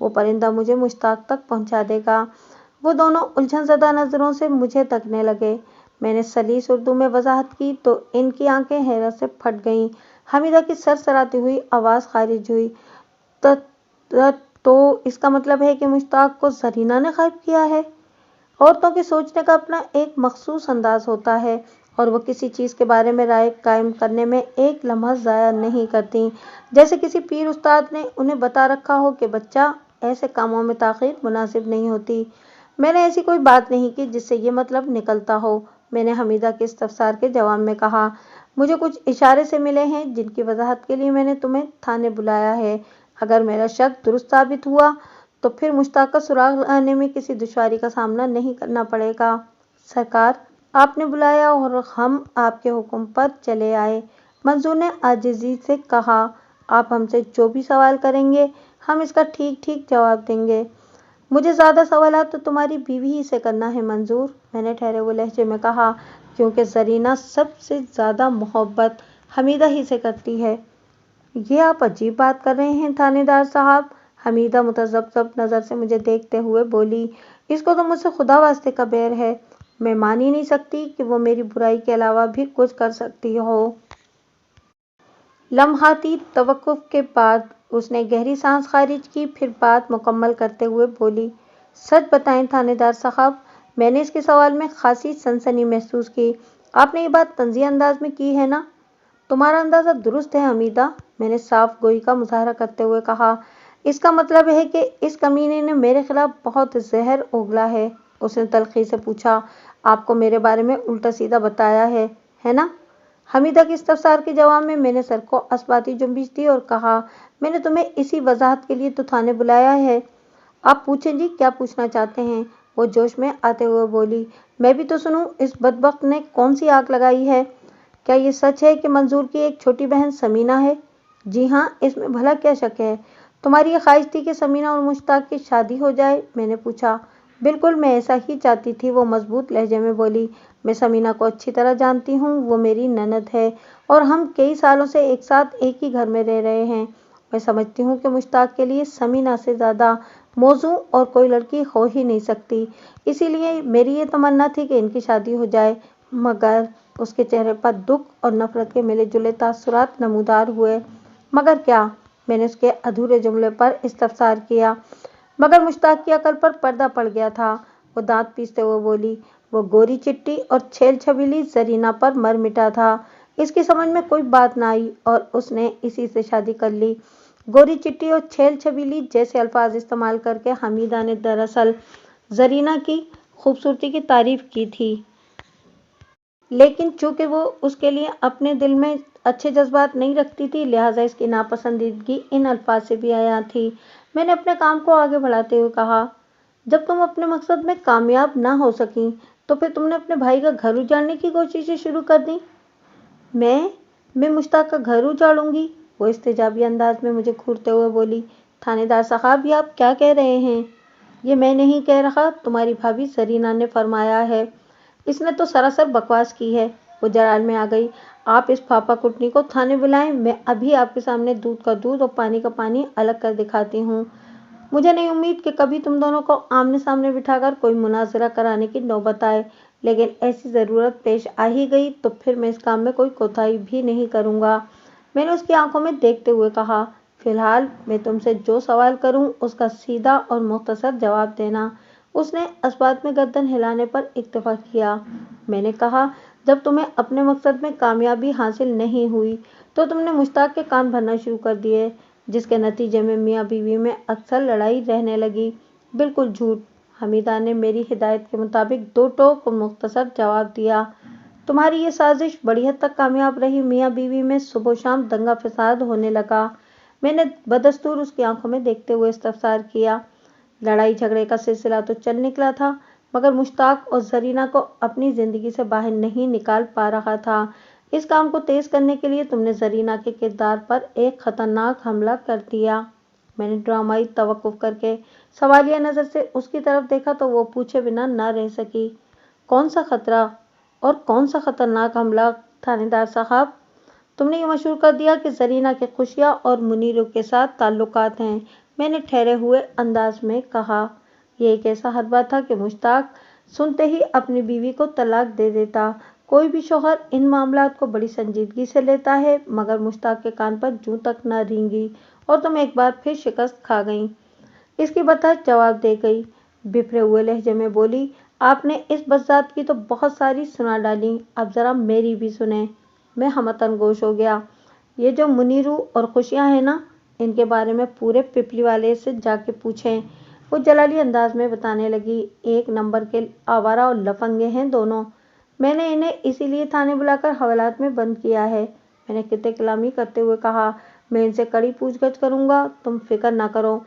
وہ پرندہ مجھے مشتاق تک پہنچا دے گا۔ وہ دونوں الجھن زدہ نظروں سے مجھے تکنے لگے۔ میں نے سلیس اردو میں وضاحت کی تو ان کی آنکھیں حیرت سے پھٹ گئیں۔ حمیدہ کی سرسراتی ہوئی آواز خارج ہوئی، تو اس کا مطلب ہے کہ مشتاق کو زرینہ نے غائب کیا ہے؟ عورتوں کے سوچنے کا اپنا ایک مخصوص انداز ہوتا ہے اور وہ کسی چیز کے بارے میں رائے قائم کرنے میں ایک لمحہ ضائع نہیں کرتیں، جیسے کسی پیر استاد نے انہیں بتا رکھا ہو کہ بچہ ایسے کاموں میں تاخیر مناسب نہیں ہوتی۔ میں نے ایسی کوئی بات نہیں کی جس سے یہ مطلب نکلتا ہو۔ میں نے حمیدہ کے استفسار کے جواب میں کہا، مجھے کچھ اشارے سے ملے ہیں جن کی وضاحت کے لیے میں نے تمہیں تھانے بلایا ہے۔ اگر میرا شک درست ثابت ہوا تو پھر مشتاق کا سراغ لانے میں کسی دشواری کا سامنا نہیں کرنا پڑے گا۔ سرکار، آپ نے بلایا اور ہم آپ کے حکم پر چلے آئے۔ منظور نے عاجزی سے کہا، آپ ہم سے جو بھی سوال کریں گے ہم اس کا ٹھیک ٹھیک جواب دیں گے۔ مجھے زیادہ سوالات تو تمہاری بیوی ہی سے کرنا ہے منظور، میں نے ٹھہرے ہوئے لہجے میں کہا، کیونکہ زرینہ سب سے زیادہ محبت حمیدہ ہی سے کرتی ہے۔ یہ آپ عجیب بات کر رہے ہیں تھانے دار صاحب، حمیدہ متذبذب نظر سے مجھے دیکھتے ہوئے بولی، اس کو تو مجھ سے خدا واسطے کا بیر ہے۔ میں مان ہی نہیں سکتی کہ وہ میری برائی کے علاوہ بھی کچھ کر سکتی ہو۔ لمحاتی توقف کے بعد اس نے گہری سانس خارج کی، پھر بات مکمل کرتے ہوئے بولی، سچ بتائیں تھانے دار صاحب، میں نے اس کے سوال میں خاصی سنسنی محسوس کی۔ آپ نے یہ بات طنزیہ انداز میں کی ہے نا؟ تمہارا اندازہ درست ہے حمیدہ، میں نے صاف گوئی کا مظاہرہ کرتے ہوئے کہا، اس کا مطلب ہے کہ اس کمینے نے میرے خلاف بہت زہر اگلا ہے۔ اس نے تلخی سے پوچھا، آپ کو میرے بارے میں الٹا سیدھا بتایا ہے نا؟ حمیدہ کے استفسار کے جواب میں نے سر کو اثباتی جنبش دی اور کہا، میں نے تمہیں اسی وضاحت کے لیے تو تھانے بلایا ہے۔ آپ پوچھیں جی، کیا پوچھنا چاہتے ہیں؟ وہ جوش میں آتے ہوئے بولی، میں بھی تو سنوں اس بدبخت نے کون سی آگ لگائی ہے؟ کیا یہ سچ ہے کہ منظور کی ایک چھوٹی بہن ثمینہ ہے؟ جی ہاں، اس میں بھلا کیا شک ہے؟ تمہاری یہ خواہش تھی کہ ثمینہ اور مشتاق کی شادی ہو جائے؟ میں نے پوچھا۔ بالکل، میں ایسا ہی چاہتی تھی، وہ مضبوط لہجے میں بولی۔ میں ثمینہ کو اچھی طرح جانتی ہوں، وہ میری نند ہے اور ہم کئی سالوں سے ایک ساتھ ایک ہی گھر میں رہ رہے ہیں۔ میں سمجھتی ہوں کہ مشتاق کے لیے ثمینہ سے زیادہ موزوں اور کوئی لڑکی ہو ہی نہیں سکتی، اسی لیے میری یہ تمنا تھی کہ ان کی شادی ہو جائے۔ مگر اس کے چہرے پر دکھ اور نفرت کے ملے جلے تاثرات نمودار ہوئے۔ مگر کیا؟ میں نے اس کے ادھورے جملے پر استفسار کیا۔ مگر مشتاق کی عقل پر پردہ پڑ گیا تھا، وہ دانت پیستے ہوئے بولی، وہ گوری چٹی اور چھیل چھبیلی زرینہ پر مر مٹا تھا۔ اس کی سمجھ میں کوئی بات نہ آئی اور اس نے اسی سے شادی کر لی۔ گوری چٹی اور چھیل چھبیلی جیسے الفاظ استعمال کر کے حمیدہ نے دراصل زرینہ کی خوبصورتی کی تعریف کی تھی۔ لیکن چونکہ وہ اس کے لیے اپنے دل میں اچھے جذبات نہیں رکھتی تھی، لہٰذا اس کی ناپسندیدگی ان الفاظ سے بھی عیاں تھی۔ میں نے اپنے کام کو آگے بڑھاتے ہوئے کہا، جب تم اپنے مقصد میں کامیاب نہ ہو سکیں تو پھر تم نے اپنے بھائی کا گھر اجاڑنے کی کوششیں شروع کر دیں۔ میں مشتاق کا گھر اجاڑوں گی؟ وہ استجابی انداز میں مجھے گھورتے ہوئے بولی، تھانے دار صاحب، یہ آپ کیا کہہ رہے ہیں؟ یہ میں نہیں کہہ رہا، تمہاری بھابھی زرینہ نے فرمایا ہے۔ اس نے تو سراسر بکواس کی ہے۔ وہ جلال میں آ گئی، آپ اس پھاپا کٹنی کو تھانے بلائیں، میں ابھی آپ کے سامنے دودھ کا دودھ اور پانی کا پانی الگ کر دکھاتی ہوں۔ مجھے نہیں امید کہ کبھی تم دونوں کو آمنے سامنے بٹھا کر کوئی مناظرہ کرانے کی نوبت آئے، لیکن ایسی ضرورت پیش آ ہی گئی تو پھر میں اس کام میں کوئی کوتاہی بھی نہیں کروں گا۔ میں نے اس کی آنکھوں میں دیکھتے ہوئے کہا، فی الحال میں تم سے جو سوال کروں اس کا سیدھا اور مختصر جواب دینا۔ اس نے اثبات میں گردن ہلانے پر اکتفا کیا۔ میں نے کہا، جب تمہیں اپنے مقصد میں کامیابی حاصل نہیں ہوئی تو تم نے مشتاق کے کان بھرنا شروع کر دیے، جس کے نتیجے میں میاں بیوی میں اکثر لڑائی رہنے لگی۔ بالکل جھوٹ، حمیدہ نے میری ہدایت کے مطابق دو ٹوک اور مختصر جواب دیا۔ تمہاری یہ سازش بڑی حد تک کامیاب رہی، میاں بیوی میں صبح و شام دنگا فساد ہونے لگا۔ میں نے بدستور اس کی آنکھوں میں دیکھتے ہوئے استفسار کیا۔ لڑائی جھگڑے کا سلسلہ تو چل نکلا تھا، مگر مشتاق اور زرینہ کو اپنی زندگی سے باہر نہیں نکال پا رہا تھا۔ اس کام کو تیز کرنے کے لیے تم نے زرینہ کے کردار پر ایک خطرناک حملہ کر دیا۔ میں نے ڈرامائی توقف کر کے سوالیہ نظر سے اس کی طرف دیکھا تو وہ پوچھے بنا نہ رہ سکی، کون سا خطرہ اور کون سا خطرناک حملہ تھانے دار صاحب؟ تم نے یہ مشہور کر دیا کہ زرینہ کے خفیہ اور منیروں کے ساتھ تعلقات ہیں۔ میں نے ٹھہرے ہوئے انداز میں کہا۔ یہ ایک ایسا حربہ تھا کہ مشتاق سنتے ہی اپنی بیوی کو طلاق دے دیتا۔ کوئی بھی شوہر ان معاملات کو بڑی سنجیدگی سے لیتا ہے، مگر مشتاق کے کان پر جوں تک نہ رینگی اور تم ایک بار پھر شکست کھا گئیں۔ اس کی بتہٹ جواب دے گئی، بپھرے ہوئے لہجے میں بولی، آپ نے اس بزداد کی تو بہت ساری سنا ڈالیں، اب ذرا میری بھی سنیں۔ میں ہمتاً گوش ہو گیا۔ یہ جو منیرو اور خوشیاں ہیں نا، ان کے بارے میں پورے پپلی والے سے جا کے پوچھیں۔ وہ جلالی انداز میں بتانے لگی، ایک نمبر کے آوارہ اور لفنگے ہیں دونوں۔ میں نے انہیں اسی لیے تھانے بلا کر حوالات میں بند کیا ہے۔ میں نے قطع کلامی کرتے ہوئے کہا، میں ان سے کڑی پوچھ گچھ کروں گا، تم فکر نہ کرو،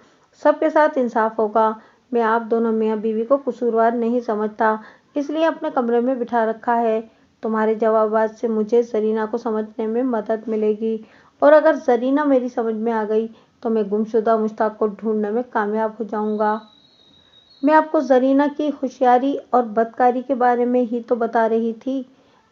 سب کے ساتھ انصاف ہوگا۔ میں آپ دونوں میاں بیوی کو قصوروار نہیں سمجھتا، اس لیے اپنے کمرے میں بٹھا رکھا ہے۔ تمہارے جوابات سے مجھے زرینہ کو سمجھنے میں مدد ملے گی، اور اگر زرینہ میری سمجھ میں آ گئی تو میں گمشدہ مشتاق کو ڈھونڈنے میں کامیاب ہو جاؤں گا۔ میں آپ کو زرینہ کی ہوشیاری اور بدکاری کے بارے میں ہی تو بتا رہی تھی۔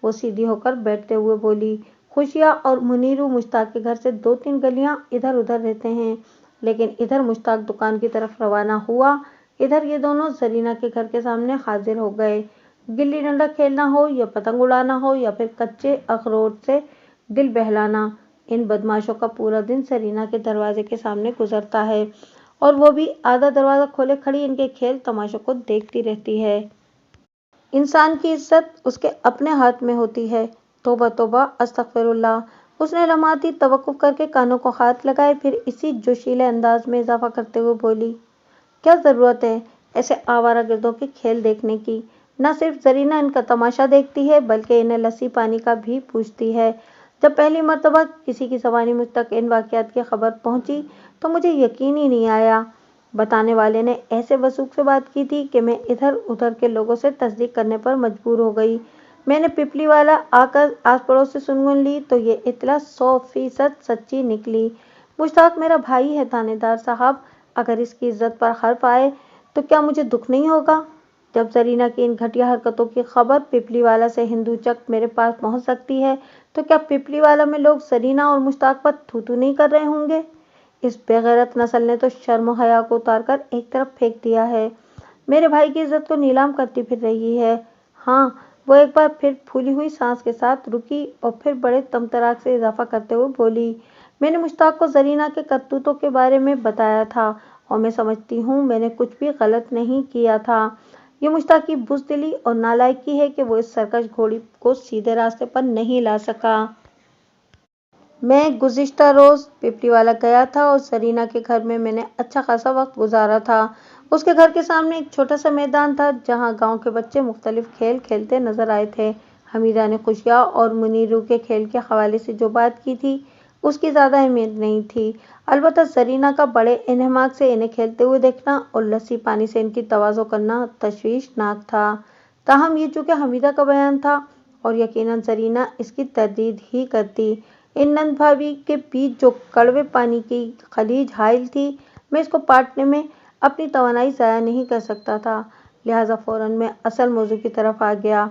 وہ سیدھی ہو کر بیٹھتے ہوئے بولی، خوشیاں اور منیرو مشتاق کے گھر سے 2-3 گلیاں ادھر ادھر رہتے ہیں، لیکن ادھر مشتاق دکان کی طرف روانہ ہوا، ادھر یہ دونوں زرینہ کے گھر کے سامنے حاضر ہو گئے۔ گلی ڈنڈا کھیلنا ہو یا پتنگ اڑانا ہو یا پھر کچے اخروٹ سے دل بہلانا، ان بدماشوں کا پورا دن زرینہ کے دروازے کے سامنے گزرتا ہے، اور وہ بھی آدھا دروازہ کھولے کھڑی ان کے کھیل تماشوں کو دیکھتی رہتی ہے۔ انسان کی عزت اس کے اپنے ہاتھ میں ہوتی ہے۔ توبہ توبہ، استغفر اللہ۔ اس نے لمحاتی توقف کر کے کانوں کو ہاتھ لگائے، پھر اسی جوشیلے انداز میں اضافہ کرتے ہوئے بولی، کیا ضرورت ہے ایسے آوارہ گردوں کے کھیل دیکھنے کی؟ نہ صرف زرینہ ان کا تماشا دیکھتی ہے بلکہ انہیں لسی پانی کا بھی پوچھتی ہے۔ جب پہلی مرتبہ کسی کی زبانی مجھ تک ان واقعات کی خبر پہنچی تو مجھے یقین ہی نہیں آیا۔ بتانے والے نے ایسے وثوق سے بات کی تھی کہ میں ادھر ادھر کے لوگوں سے تصدیق کرنے پر مجبور ہو گئی۔ میں نے پپلی والا آ کر آس پڑوس سے سن لی تو یہ اطلاع 100% سچی نکلی۔ مشتاق میرا بھائی ہے تھانے دار صاحب، اگر اس کی عزت پر حرف آئے تو کیا مجھے دکھ نہیں ہوگا؟ جب زرینہ کی ان گھٹیا حرکتوں کی خبر پپلی والا سے ہندو چک میرے پاس پہنچ سکتی ہے تو کیا پپلی والا میں لوگ زرینہ اور مشتاق پر تھو تھو نہیں کر رہے ہوں گے؟ اس بے غیرت نسل نے تو شرم و حیا کو اتار کر ایک طرف پھینک دیا ہے، میرے بھائی کی عزت کو نیلام کرتی پھر رہی ہے۔ ہاں، وہ ایک بار پھر پھولی ہوئی سانس کے ساتھ رکی اور پھر بڑے طمطراق سے اضافہ کرتے ہوئے بولی، میں نے مشتاق کو زرینہ کے کرتوتوں کے بارے میں بتایا تھا، اور میں سمجھتی ہوں میں نے کچھ بھی غلط نہیں کیا تھا۔ یہ مشتاق کی بزدلی اور نالائکی ہے کہ وہ اس سرکش گھوڑی کو سیدھے راستے پر نہیں لا سکا۔ میں گزشتہ روز پپلی والا گیا تھا اور زرینہ کے گھر میں نے اچھا خاصا وقت گزارا تھا۔ اس کے گھر کے سامنے ایک چھوٹا سا میدان تھا جہاں گاؤں کے بچے مختلف کھیل کھیلتے نظر آئے تھے۔ حمیدہ نے خوشیاں اور منیرو کے کھیل کے حوالے سے جو بات کی تھی اس کی زیادہ اہمیت نہیں تھی، البتہ زرینہ کا بڑے انہماک سے انہیں کھیلتے ہوئے دیکھنا اور لسی پانی سے ان کی تواضع کرنا تشویشناک تھا۔ تاہم یہ چونکہ حمیدہ کا بیان تھا اور یقیناً زرینہ اس کی تردید ہی کرتی، ان نند بھابھی کے بیچ جو کڑوے پانی کی خلیج حائل تھی، میں اس کو پاٹنے میں اپنی توانائی ضائع نہیں کر سکتا تھا، لہٰذا فوراً میں اصل موضوع کی طرف آ گیا۔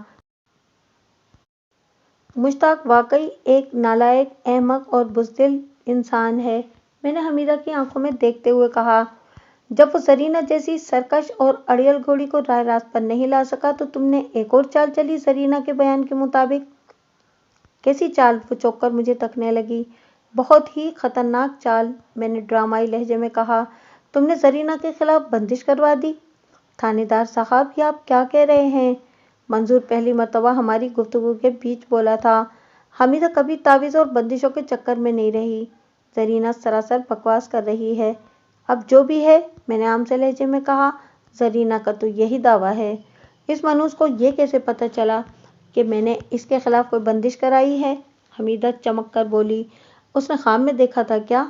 مشتاق واقعی ایک نالائق، احمق اور بزدل انسان ہے، میں نے حمیدہ کی آنکھوں میں دیکھتے ہوئے کہا۔ جب وہ زرینہ جیسی سرکش اور اڑیل گھوڑی کو راہ راست پر نہیں لا سکا تو تم نے ایک اور چال چلی زرینہ کے بیان کے مطابق۔ کیسی چال؟ وہ چونک کر مجھے تکنے لگی۔ بہت ہی خطرناک چال، میں نے ڈرامائی لہجے میں کہا، تم نے زرینہ کے خلاف بندش کروا دی۔ تھانے دار صاحب، یہ آپ کیا کہہ رہے ہیں؟ منظور پہلی مرتبہ ہماری گفتگو کے بیچ بولا تھا۔ حمیدہ کبھی تعویذ اور بندشوں کے چکر میں نہیں رہی، زرینہ سراسر بکواس کر رہی ہے۔ اب جو بھی ہے، میں نے عام سے لہجے میں کہا، زرینہ کا تو یہی دعویٰ ہے۔ اس منحوس کو یہ کیسے پتہ چلا کہ میں نے اس کے خلاف کوئی بندش کرائی ہے؟ حمیدہ چمک کر بولی، اس نے خواب میں دیکھا تھا کیا؟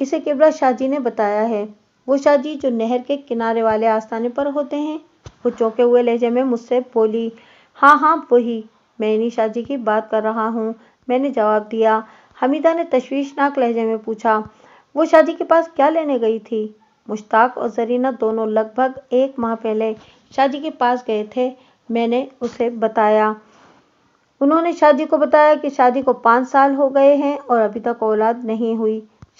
اسے کبرا شاہ جی نے بتایا ہے، وہ شاہ جی جو نہر کے کنارے والے آستانے پر ہوتے ہیں۔ وہ چونکے ہوئے لہجے میں مجھ سے بولی، ہاں ہاں وہی، میں انہی شاہ جی کی بات کر رہا ہوں، میں نے جواب دیا۔ حمیدہ نے تشویشناک لہجے میں پوچھا، وہ شاہ جی کے پاس کیا لینے گئی تھی؟ مشتاق اور زرینہ دونوں لگ بھگ 1 ماہ پہلے شاہ جی کے پاس گئے تھے، میں نے اسے بتایا۔ انہوں نے شاہ جی کو بتایا کہ شادی کو 5 سال ہو گئے ہیں اور ابھی تک اولاد نہیں ہوئی۔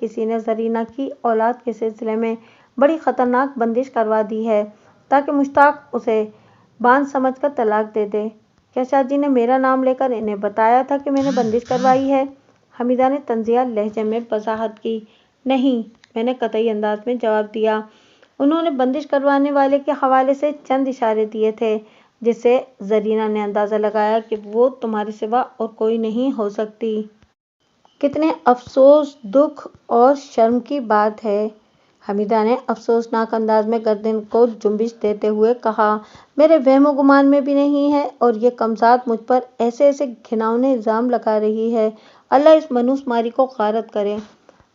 کسی نے زرینہ کی اولاد کے سلسلے میں بڑی خطرناک بندش کروا دی ہے تاکہ مشتاق اسے باندھ سمجھ کر طلاق دے دے۔ کیا شاہ جی نے میرا نام لے کر انہیں بتایا تھا کہ میں نے بندش کروائی ہے؟ حمیدہ نے طنزیہ لہجے میں وضاحت کی۔ نہیں، میں نے قطعی انداز میں جواب دیا۔ انہوں نے بندش کروانے والے کے حوالے سے چند اشارے دیے تھے جس سے زرینہ نے اندازہ لگایا کہ وہ تمہارے سوا اور کوئی نہیں ہو سکتی۔ کتنے افسوس، دکھ اور شرم کی بات ہے۔ حمیدہ نے افسوسناک انداز میں گردن کو جنبش دیتے ہوئے کہا، میرے وہم و گمان میں بھی نہیں ہے، اور یہ کمذات مجھ پر ایسے ایسے گھناؤنے الزام لگا رہی ہے۔ اللہ اس منحوس ماری کو غارت کرے۔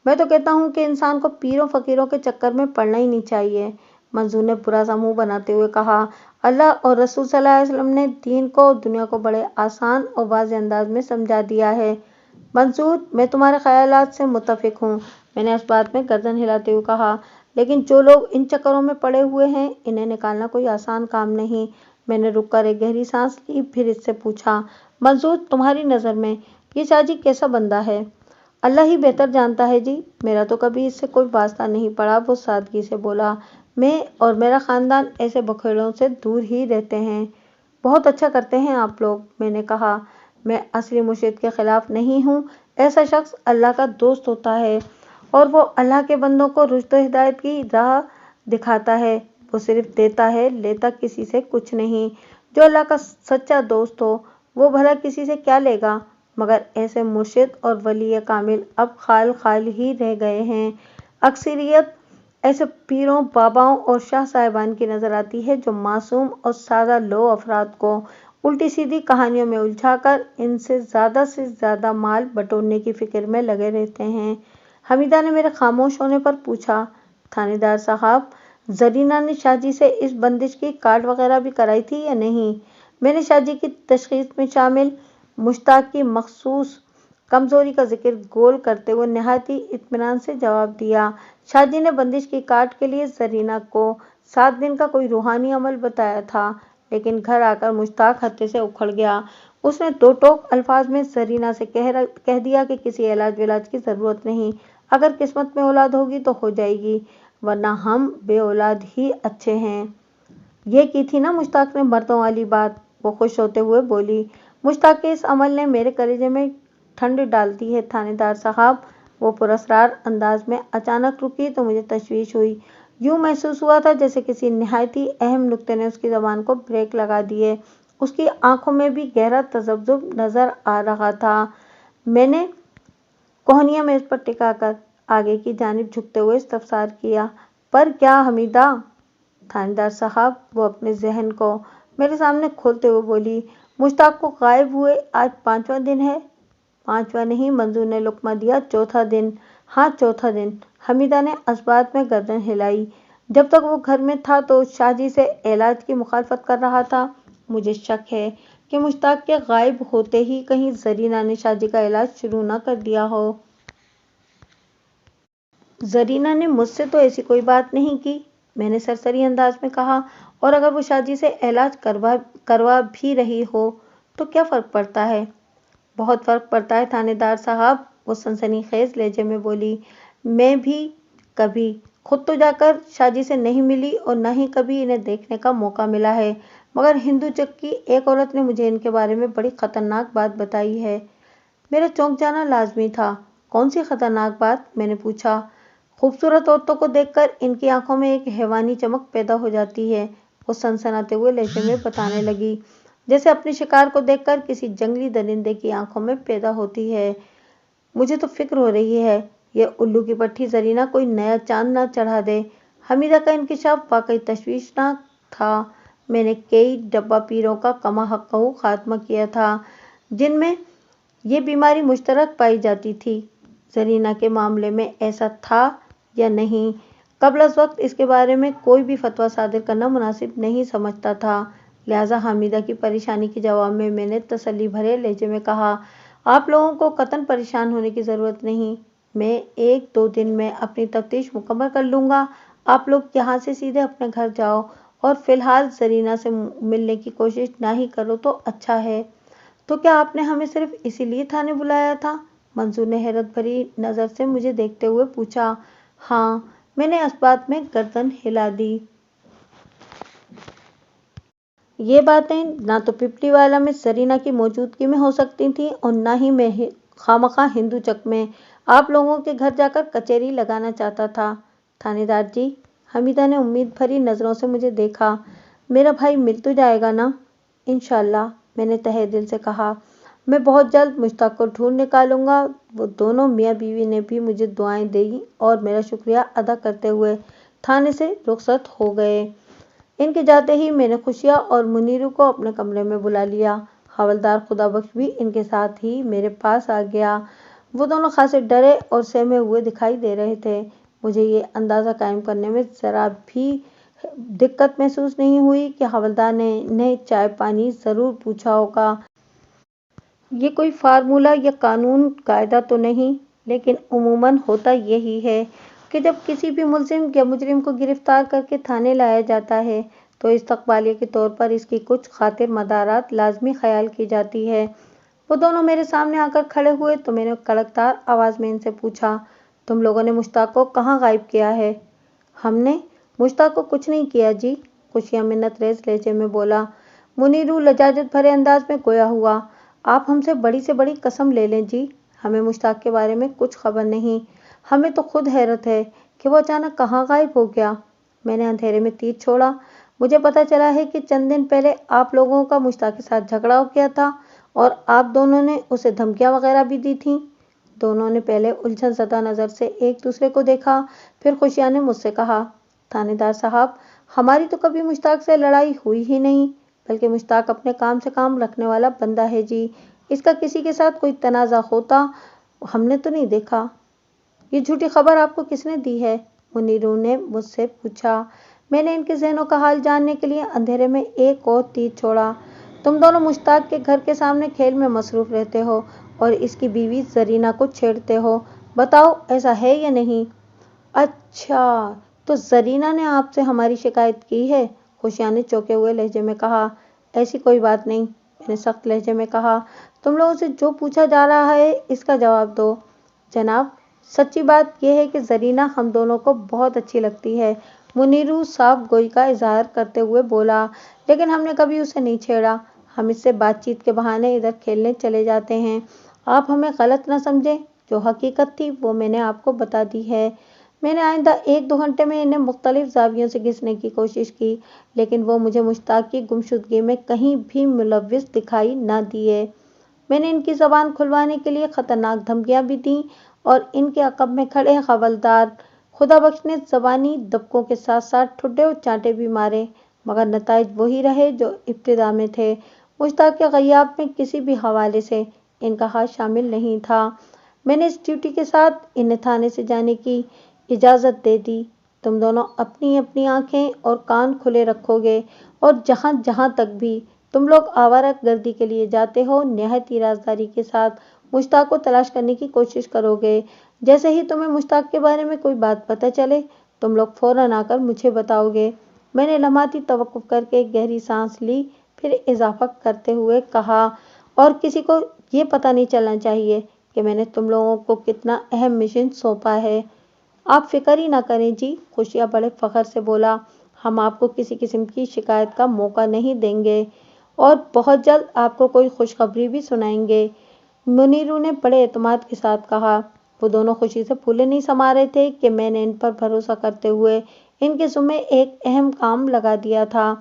میں تو کہتا ہوں کہ انسان کو پیروں فقیروں کے چکر میں پڑنا ہی نہیں چاہیے۔ منظور نے برا سا منہ بناتے ہوئے کہا، اللہ اور رسول صلی اللہ علیہ وسلم نے دین کو اور دنیا کو بڑے آسان اور واضح انداز میں سمجھا دیا ہے۔ منظور، میں تمہارے خیالات سے متفق ہوں، میں نے اس بات میں گردن ہلاتے ہوئے کہا، لیکن جو لوگ ان چکروں میں پڑے ہوئے ہیں انہیں نکالنا کوئی آسان کام نہیں۔ میں نے رک کر ایک گہری سانس لی، پھر اس سے پوچھا، منظور تمہاری نظر میں یہ شاہ جی کیسا بندہ ہے؟ اللہ ہی بہتر جانتا ہے جی، میرا تو کبھی اس سے کوئی واسطہ نہیں پڑا۔ وہ سادگی سے بولا، میں اور میرا خاندان ایسے بخیلوں سے دور ہی رہتے ہیں۔ بہت اچھا کرتے ہیں آپ لوگ۔ میں نے کہا، میں اصلی مرشد کے خلاف نہیں ہوں۔ ایسا شخص اللہ کا دوست ہوتا ہے اور وہ اللہ کے بندوں کو رشد و ہدایت کی راہ دکھاتا ہے۔ وہ صرف دیتا ہے، لیتا کسی سے کچھ نہیں۔ جو اللہ کا سچا دوست ہو وہ بھلا کسی سے کیا لے گا؟ مگر ایسے مرشد اور ولی کامل اب خال خال ہی رہ گئے ہیں۔ اکثریت ایسے پیروں، باباؤں اور شاہ صاحبان کی نظر آتی ہے جو معصوم اور سادہ لوح افراد کو الٹی سیدھی کہانیوں میں الجھا کر ان سے زیادہ مال بٹورنے کی فکر میں لگے رہتے ہیں۔ حمیدہ نے میرے خاموش ہونے پر پوچھا، تھانے دار صاحب، زرینہ نے شاہ جی سے اس بندش کی کارڈ وغیرہ بھی کرائی تھی یا نہیں؟ میں نے شاہ جی کی تشخیص میں شامل مشتاق کی مخصوص کمزوری کا ذکر گول کرتے ہوئے نہایت ہی اطمینان سے جواب دیا۔ شاہ جی نے بندش کی کارڈ کے لیے زرینہ کو 7 دن کا کوئی روحانی عمل بتایا تھا، لیکن گھر آ کر مشتاق حد سے اکھڑ گیا۔ اس نے دو ٹوک الفاظ میں زرینہ سے کہہ دیا کہ کسی علاج ولاج کی ضرورت نہیں، اگر قسمت میں اولاد ہوگی تو ہو جائے گی، ورنہ ہم بے اولاد ہی اچھے ہیں۔ یہ کی تھی نا مشتاق نے مردوں والی بات؟ وہ خوش ہوتے ہوئے بولی۔ مشتاق کے اس عمل نے میرے کلیجے میں ٹھنڈ ڈال دی ہے تھانے دار صاحب۔ وہ پراسرار انداز میں اچانک رکی تو مجھے تشویش ہوئی۔ یوں محسوس ہوا تھا جیسے کسی نہایت ہی اہم نکتے نے اس کی زبان کو بریک لگا دیے۔ اس کی آنکھوں میں بھی گہرا تذبذب نظر آ رہا تھا۔ میں نے کوہنیاں میز پر ٹکا کر آگے کی جانب جھکتے ہوئے استفسار کیا، پر کیا حمیدہ؟ تھانے دار صاحب، وہ اپنے ذہن کو میرے سامنے کھولتے ہوئے بولی، مشتاق کو غائب ہوئے آج 5واں دن ہے۔ 5واں نہیں، منظور نے لقمہ دیا، 4تھا دن۔ ہاں 4تھا دن۔ حمیدہ نے اثبات میں گردن ہلائی۔ جب تک وہ گھر میں تھا تو شاہ جی سے علاج کی مخالفت کر رہا تھا۔ مجھے شک ہے کہ مشتاق کے غائب ہوتے ہی کہیں زرینہ نے شاہ جی کا علاج شروع نہ کر دیا ہو۔ زرینہ نے مجھ سے تو ایسی کوئی بات نہیں کی، میں نے سرسری انداز میں کہا، اور اگر وہ شاہ جی سے علاج کروا بھی رہی ہو تو کیا فرق پڑتا ہے؟ بہت فرق پڑتا ہے تھانے دار صاحب، وہ سنسنی خیز لہجے میں بولی۔ میں بھی کبھی خود تو جا کر شاہ جی سے نہیں ملی اور نہ ہی کبھی انہیں دیکھنے کا موقع ملا ہے، مگر ہندو جگ کی ایک عورت نے مجھے ان کے بارے میں بڑی خطرناک بات بتائی ہے۔ میرا چونک جانا لازمی تھا۔ کون سی خطرناک بات؟ میں نے پوچھا۔ خوبصورت عورتوں کو دیکھ کر ان کی آنکھوں میں ایک حیوانی چمک پیدا ہو جاتی ہے، وہ سنسناتے ہوئے لہجے میں بتانے لگی، جیسے اپنے شکار کو دیکھ کر کسی جنگلی درندے کی آنکھوں میں پیدا ہوتی ہے۔ مجھے تو فکر ہو رہی ہے یہ الو کی پٹھی زرینہ کوئی نیا چاند نہ چڑھا دے۔ حمیدہ کا انکشاف واقعی تشویشناک تھا۔ میں نے کئی ڈبہ پیروں کا کما حقہ خاتمہ کیا تھا جن میں یہ بیماری مشترک پائی جاتی تھی۔ زرینہ کے معاملے میں ایسا تھا یا نہیں، قبل از وقت اس کے بارے میں کوئی بھی فتویٰ صادر کرنا مناسب نہیں سمجھتا تھا، لہٰذا حمیدہ کی پریشانی کے جواب میں میں نے تسلی بھرے لہجے میں کہا، آپ لوگوں کو قطعاً پریشان ہونے کی ضرورت نہیں، میں 1-2 دن میں اپنی تفتیش مکمل کر لوں گا۔ آپ لوگ یہاں سے سیدھے اپنے گھر جاؤ اور فی الحال زرینہ سے ملنے کی کوشش نہ ہی کرو تو اچھا ہے۔ تو کیا آپ نے ہمیں صرف اسی لیے تھانے بلایا تھا؟ منصور نے حیرت بھری نظر سے مجھے دیکھتے ہوئے پوچھا۔ ہاں، میں نے اس بات میں گردن ہلا دی۔ یہ باتیں نہ تو پپلی والا میں زرینہ کی موجودگی میں ہو سکتی تھیں اور نہ ہی میں خوامخواہ ہندو چک میں آپ لوگوں کے گھر جا کر کچہری لگانا چاہتا تھا۔ تھانے دار جی، حمیدہ نے امید بھری نظروں سے مجھے دیکھا۔ میرا بھائی مل تو جائے گا نا؟ انشاءاللہ، میں نے تہہ دل سے کہا۔ میں بہت جلد مشتاق کو ڈھونڈ نکالوں گا۔ وہ دونوں میاں بیوی نے بھی مجھے دعائیں دیں اور میرا شکریہ ادا کرتے ہوئے تھانے سے رخصت ہو گئے۔ ان کے جاتے ہی میں نے خوشیہ اور منیرو کو اپنے کمرے میں بلا لیا۔ حوالدار خدا بخش بھی ان کے ساتھ ہی میرے پاس آ گیا۔ وہ دونوں خاصے ڈرے اور سہمے ہوئے دکھائی دے رہے تھے۔ مجھے یہ اندازہ قائم کرنے میں ذرا بھی دقت محسوس نہیں ہوئی کہ حوالدار نے انہیں چائے پانی ضرور پوچھا ہوگا۔ یہ کوئی فارمولہ یا قانون قاعدہ تو نہیں، لیکن عموماً ہوتا یہی ہے کہ جب کسی بھی ملزم یا مجرم کو گرفتار کر کے تھانے لایا جاتا ہے تو استقبالیہ کے طور پر اس کی کچھ خاطر مدارات لازمی خیال کی جاتی ہے۔ وہ دونوں میرے سامنے آ کر کھڑے ہوئے تو میں نے کڑکدار آواز میں ان سے پوچھا، تم لوگوں نے مشتاق کو کہاں غائب کیا ہے؟ ہم نے مشتاق کو کچھ نہیں کیا جی، خوشیہ منت ریز لہجے میں بولا۔ منیرو لجاجت بھرے انداز میں گویا ہوا، آپ ہم سے بڑی قسم لے لیں جی، ہمیں مشتاق کے بارے میں کچھ خبر نہیں۔ ہمیں تو خود حیرت ہے کہ وہ اچانک کہاں غائب ہو گیا۔ میں نے اندھیرے میں تیر چھوڑا۔ مجھے پتہ چلا ہے کہ چند دن پہلے آپ لوگوں کا مشتاق کے ساتھ جھگڑا ہو گیا تھا اور آپ دونوں نے اسے دھمکیاں وغیرہ بھی دی تھیں۔ دونوں نے پہلے الجھن زدہ نظر سے ایک دوسرے کو دیکھا، پھر خوشیہ نے مجھ سے کہا، تھانے دار صاحب، ہماری تو کبھی مشتاق سے لڑائی ہوئی ہی نہیں، بلکہ مشتاق اپنے کام سے کام رکھنے والا بندہ ہے جی، اس کا کسی کے ساتھ کوئی تنازع ہوتا ہم نے تو نہیں دیکھا۔ یہ جھوٹی خبر آپ کو کس نے دی ہے؟ منیرو نے مجھ سے پوچھا۔ میں نے ان کے ذہنوں کا حال جاننے کے لیے اندھیرے میں ایک اور تیر چھوڑا۔ تم دونوں مشتاق کے گھر کے سامنے کھیل میں مصروف رہتے ہو اور اس کی بیوی زرینہ کو چھیڑتے ہو، بتاؤ ایسا ہے یا نہیں؟ اچھا، تو زرینہ نے آپ سے ہماری شکایت کی ہے؟ خوشیہ نے چونکے ہوئے لہجے میں کہا۔ ایسی کوئی بات نہیں، میں نے سخت لہجے میں کہا۔ تم لوگوں سے جو پوچھا جا رہا ہے اس کا جواب دو۔ جناب، سچی بات یہ ہے کہ زرینہ ہم دونوں کو بہت اچھی لگتی ہے، منیرو صاف گوئی کا اظہار کرتے ہوئے بولا، لیکن ہم نے کبھی اسے نہیں چھیڑا، ہم اس سے بات چیت کے بہانے ادھر کھیلنے چلے جاتے ہیں۔ آپ ہمیں غلط نہ سمجھیں، جو حقیقت تھی وہ میں نے آپ کو بتا دی ہے۔ میں نے آئندہ 1-2 گھنٹے میں انہیں مختلف زاویوں سے گھسنے کی کوشش کی، لیکن وہ مجھے مشتاق کی گمشدگی میں کہیں بھی ملوث دکھائی نہ دیے۔ میں نے ان کی زبان کھلوانے کے لیے خطرناک دھمکیاں بھی دیں اور ان کے عقب میں کھڑے حوالدار خدا بخش نے زبانی دبکوں کے ساتھ ساتھ ٹھڈے اور چانٹے بھی مارے، مگر نتائج وہی رہے جو ابتدا میں تھے۔ مشتاق کے غیاب میں کسی بھی حوالے سے ان کا ہاتھ شامل نہیں تھا۔ میں نے اس ڈیوٹی کے ساتھ انہیں تھانے سے جانے کی اجازت دے دی۔ تم دونوں اپنی اپنی آنکھیں اور کان کھلے رکھو گے اور جہاں جہاں تک بھی تم لوگ آوارہ گردی کے لیے جاتے ہو نہایت رازداری کے ساتھ مشتاق کو تلاش کرنے کی کوشش کرو گے۔ جیسے ہی تمہیں مشتاق کے بارے میں کوئی بات پتہ چلے تم لوگ فوراً آ کر مجھے بتاؤ گے۔ میں نے لمحاتی توقف کر کے گہری سانس لی، پھر اضافہ کرتے ہوئے کہا، اور کسی کو یہ پتہ نہیں چلنا چاہیے کہ میں نے تم لوگوں کو کتنا اہم مشن سونپا ہے۔ آپ فکر ہی نہ کریں جی، خوشیہ بڑے فخر سے بولا، ہم آپ کو کسی قسم کی شکایت کا موقع نہیں دیں گے اور بہت جلد آپ کو کوئی خوشخبری بھی سنائیں گے، منیرو نے بڑے اعتماد کے ساتھ کہا۔ وہ دونوں خوشی سے پھولے نہیں سما رہے تھے کہ میں نے ان پر بھروسہ کرتے ہوئے ان کے ذمے ایک اہم کام لگا دیا تھا۔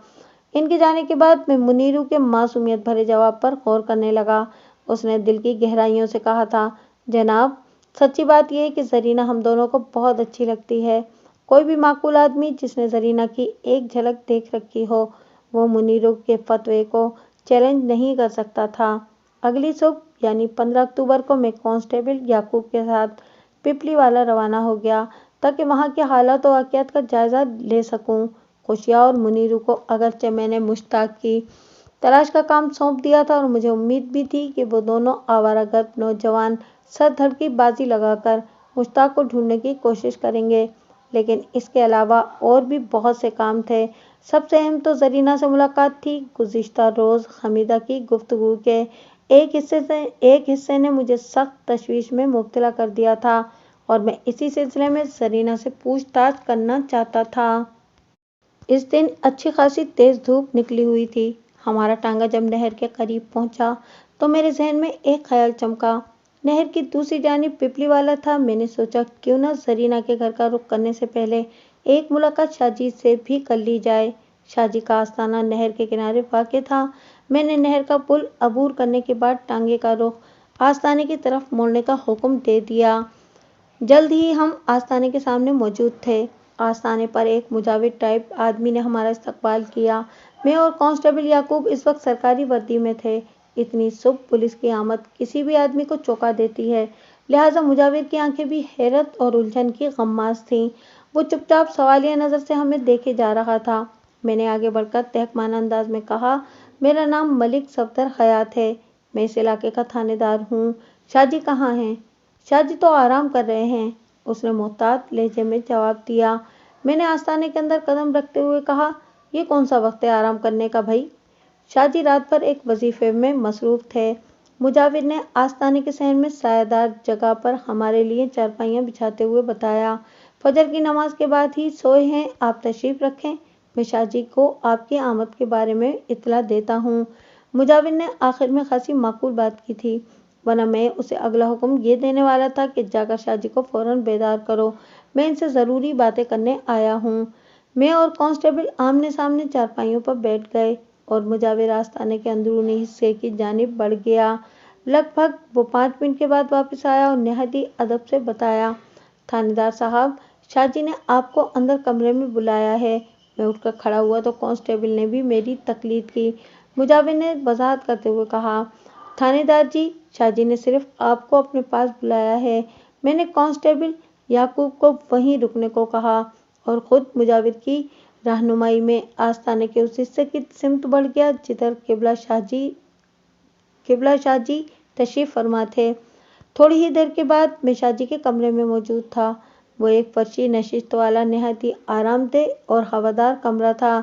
ان کے جانے کے بعد میں منیرو کے معصومیت بھرے جواب پر غور کرنے لگا۔ اس نے دل کی گہرائیوں سے کہا تھا، جناب، سچی بات یہ ہے کہ زرینہ ہم دونوں کو بہت اچھی لگتی ہے۔ کوئی بھی معقول آدمی جس نے زرینہ کی ایک جھلک دیکھ رکھی ہو وہ منیرو کے فتوے کو چیلنج نہیں کر سکتا تھا۔ اگلی صبح یعنی 15 اکتوبر کو میں کانسٹیبل یعقوب کے ساتھ پپلی والا روانہ ہو گیا تاکہ وہاں کے حالات و واقعات کا جائزہ لے سکوں۔ خوشیہ اور منیرو کو اگرچہ میں نے مشتاق کی تلاش کا کام سونپ دیا تھا اور مجھے امید بھی تھی کہ وہ دونوں آوارہ گرد نوجوان سر دھڑ کی بازی لگا کر مشتاق کو ڈھونڈنے کی کوشش کریں گے، لیکن اس کے علاوہ اور بھی بہت سے کام تھے۔ سب سے اہم تو زرینہ سے ملاقات تھی۔ گزشتہ روز حمیدہ کی گفتگو کے ایک حصے نے مجھے سخت تشویش میں مبتلا کر دیا تھا اور میں اسی سلسلے میں زرینہ سے پوچھ تاچھ کرنا چاہتا تھا۔ اس دن اچھی خاصی تیز دھوپ نکلی ہوئی تھی۔ ہمارا ٹانگا جب نہر کے قریب پہنچا تو میرے ذہن میں ایک خیال چمکا۔ نہر کی دوسری جانب پپلی والا تھا۔ میں نے سوچا کیوں نہ زرینہ کے گھر کا رخ کرنے سے پہلے ایک ملاقات شاہ جی سے بھی کر لی جائے۔ شاہ جی کا آستانہ نہر کے کنارے واقع تھا۔ میں نے نہر کا پل عبور کرنے کے بعد ٹانگے کا رخ آستانے کی طرف موڑنے کا حکم دے دیا۔ جلد ہی ہم آستانے کے سامنے موجود تھے۔ آستانے پر ایک مجاور ٹائپ آدمی نے ہمارا استقبال کیا۔ میں اور کانسٹیبل یعقوب اس وقت سرکاری وردی میں تھے۔ اتنی صبح پولیس کی آمد کسی بھی آدمی کو چونکا دیتی ہے، لہٰذا مجاور کی آنکھیں بھی حیرت اور الجھن کی غماز تھیں۔ وہ چپ چاپ سوالیہ نظر سے ہمیں دیکھے جا رہا تھا۔ میں نے آگے بڑھ کر تحقیرانہ انداز میں کہا، میرا نام ملک صفدر حیات ہے، میں اس علاقے کا تھانے دار ہوں۔ شاہ جی کہاں ہیں؟ شاہ جی تو آرام کر رہے ہیں، اس نے محتاط لہجے میں جواب دیا۔ میں نے آستانے کے اندر قدم رکھتے ہوئے کہا، یہ کون سا وقت ہے آرام کرنے کا بھائی؟ شاہ جی رات بھر ایک وظیفے میں مصروف تھے۔ مجاور نے آستانے کے صحن میں سایہ دار جگہ پر ہمارے لیے چارپائیاں بچھاتے ہوئے بتایا، فجر کی نماز کے بعد ہی سوئے ہیں، آپ تشریف رکھیں، میں شاہ جی کو آپ کی آمد کے بارے میں اطلاع دیتا ہوں۔ مجاور نے آخر میں خاصی معقول بات کی تھی، ورنہ میں اسے اگلا حکم یہ دینے والا تھا کہ جا کر شاہ جی کو فوراً بیدار کرو، میں ان سے ضروری باتیں کرنے آیا ہوں۔ میں اور کانسٹیبل آمنے سامنے چارپائیوں پر بیٹھ گئے اور مجاور آستانے کے اندرونی حصے کی جانب بڑھ گیا۔ لگ بھگ وہ 5 منٹ کے بعد واپس آیا اور نہایت ہی ادب سے بتایا، تھانے دار صاحب، شاہ جی نے آپ کو اندر کمرے میں بلایا ہے۔ میں اٹھ کر کھڑا ہوا تو کانسٹیبل نے بھی میری تقلید کی۔ مجاور نے وضاحت کرتے ہوئے کہا، تھانے دار جی، شاہ جی نے صرف آپ کو اپنے پاس بلایا ہے۔ میں نے کانسٹیبل یعقوب کو وہیں رکنے کو کہا اور خود مجاور کی رہنمائی میں آستانے کے اس حصے کی سمت بڑھ گیا جدھر قبلہ شاہ جی تشریف فرما تھے۔ تھوڑی ہی دیر کے بعد میں شاہ جی کے کمرے میں موجود تھا۔ وہ ایک فرشی نشست والا نہایت ہی آرام دہ اور ہوادار کمرہ تھا،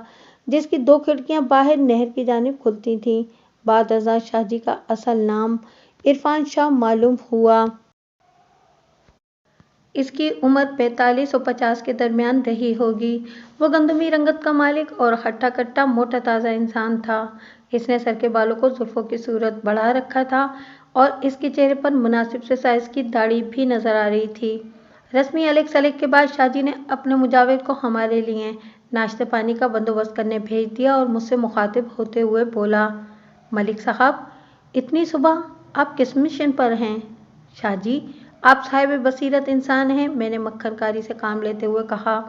جس کی 2 کھڑکیاں باہر نہر کی جانب کھلتی تھیں۔ بعد ازاں شاہ جی کا اصل نام عرفان شاہ معلوم ہوا۔ اس کی عمر 45 اور 50 کے درمیان رہی ہوگی۔ وہ گندمی رنگت کا مالک اور ہٹا کٹا موٹا تازہ انسان تھا۔ اس نے سر کے بالوں کو زلفوں کی صورت بڑھا رکھا تھا اور اس کے چہرے پر مناسب سے سائز کی داڑھی بھی نظر آ رہی تھی۔ رسمی الیگ سلیگ کے بعد شاہ جی نے اپنے مجاور کو ہمارے لیے ناشتے پانی کا بندوبست کرنے بھیج دیا اور مجھ سے مخاطب ہوتے ہوئے بولا، ملک صاحب، اتنی صبح آپ کس مشن پر ہیں؟ شاہ جی، آپ صاحب بصیرت انسان ہیں، میں نے مکھن کاری سے کام لیتے ہوئے کہا۔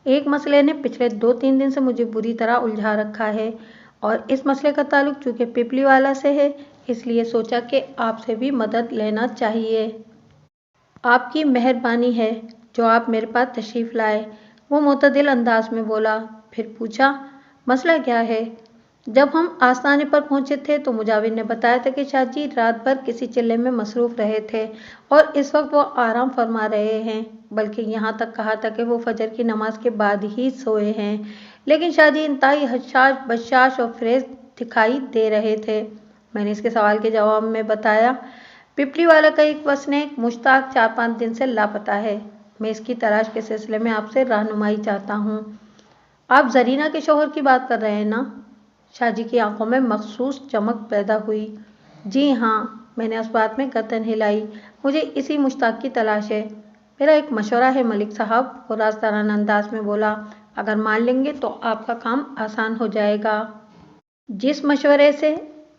ایک مسئلے نے پچھلے 2-3 دن سے مجھے بری طرح الجھا رکھا ہے اور اس مسئلے کا تعلق چونکہ پپلی والا سے ہے، اس لیے سوچا کہ آپ سے بھی مدد لینا چاہیے۔ آپ کی مہربانی ہے جو آپ میرے پاس تشریف لائے، وہ معتدل انداز میں بولا۔ پھر پوچھا، مسئلہ کیا ہے؟ جب ہم آستانے پر پہنچے تھے تو مجاور نے بتایا تھا کہ شاہ جی رات بھر کسی چلے میں مصروف رہے تھے اور اس وقت وہ آرام فرما رہے ہیں، بلکہ یہاں تک کہا تھا کہ وہ فجر کی نماز کے بعد ہی سوئے ہیں، لیکن شاہ جی انتہائی حشاش بشاش اور فریش دکھائی دے رہے تھے۔ میں نے اس کے سوال کے جواب میں بتایا، پپلی والا کا ایک وسنیک مشتاق 4-5 دن سے لاپتہ ہے، میں اس کی تلاش کے سلسلے میں آپ سے رہنمائی چاہتا ہوں۔ آپ زرینہ کے شوہر کی بات کر رہے ہیں نا؟ شاہ جی کی آنکھوں میں مخصوص چمک پیدا ہوئی۔ جی ہاں، میں نے اس بات میں گردن ہلائی، مجھے اسی مشتاق کی تلاش ہے۔ میرا ایک مشورہ ہے ملک صاحب، وہ رازدارانہ انداز میں بولا، اگر مان لیں گے تو آپ کا کام آسان ہو جائے گا۔ جس مشورے سے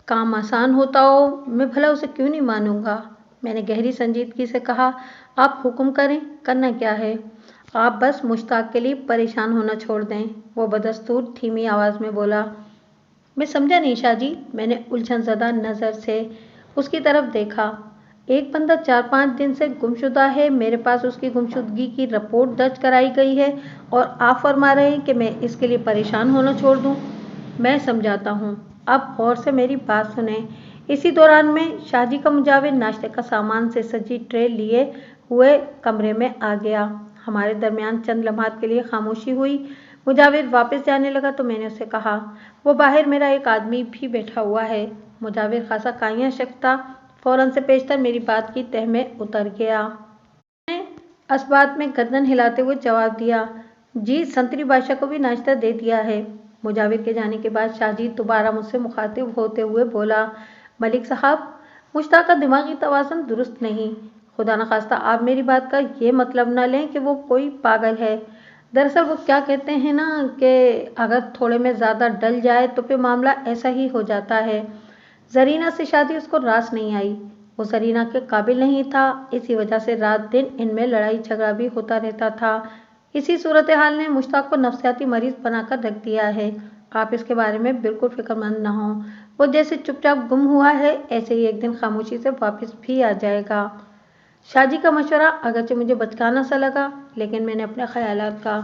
کام آسان ہوتا ہو میں بھلا اسے کیوں نہیں مانوں گا؟ میں نے گہری سنجیدگی سے کہا، آپ حکم کریں، کرنا کیا ہے؟ آپ بس مشتاق کے لیے پریشان ہونا چھوڑ دیں، وہ بدستور دھیمی آواز میں بولا۔ میں سمجھا نہیں شاہ جی، میں نے الجھن زدہ نظر سے اس کی طرف دیکھا۔ ایک بندہ 4-5 دن سے گمشدہ ہے، میرے پاس اس کی گمشدگی کی رپورٹ درج کرائی گئی ہے اور آپ فرما رہے ہیں کہ میں اس کے لیے پریشان ہونا چھوڑ دوں؟ میں سمجھاتا ہوں، اب غور سے میری بات سنیں۔ اسی دوران میں شاہ جی کا مجاور ناشتے کا سامان سے سجی ٹرے لیے ہوئے کمرے میں آ گیا۔ ہمارے درمیان چند لمحات کے لیے خاموشی ہوئی۔ مجاور واپس جانے لگا تو میں نے اسے کہا، وہ باہر میرا ایک آدمی بھی بیٹھا ہوا ہے، مجاور خاصا کائیاں شک تھا، فوراً سے پیشتر میری بات کی تہ میں اتر گیا۔ میں نے اسبات میں گردن ہلاتے ہوئے جواب دیا، جی سنتری بادشاہ کو بھی ناشتہ دے دیا ہے۔ مجاور کے جانے کے بعد شاہ جی دوبارہ مجھ سے مخاطب ہوتے ہوئے بولا، ملک صاحب، مشتاق کا دماغی توازن درست نہیں۔ خدا نخواستہ آپ میری بات کا یہ مطلب نہ لیں کہ وہ کوئی پاگل ہے۔ دراصل وہ کیا کہتے ہیں نا کہ اگر تھوڑے میں زیادہ ڈل جائے تو پھر معاملہ ایسا ہی ہو جاتا ہے۔ زرینہ سے شادی اس کو راس نہیں آئی، وہ زرینہ کے قابل نہیں تھا، اسی وجہ سے رات دن ان میں لڑائی جھگڑا بھی ہوتا رہتا تھا۔ اسی صورتحال نے مشتاق کو نفسیاتی مریض بنا کر رکھ دیا ہے۔ آپ اس کے بارے میں بالکل فکر مند نہ ہوں، وہ جیسے چپ چاپ گم ہوا ہے ایسے ہی ایک دن خاموشی سے واپس بھی آ جائے گا۔ شاہ جی کا مشورہ اگرچہ مجھے بچکانہ سا لگا، لیکن میں نے اپنے خیالات کا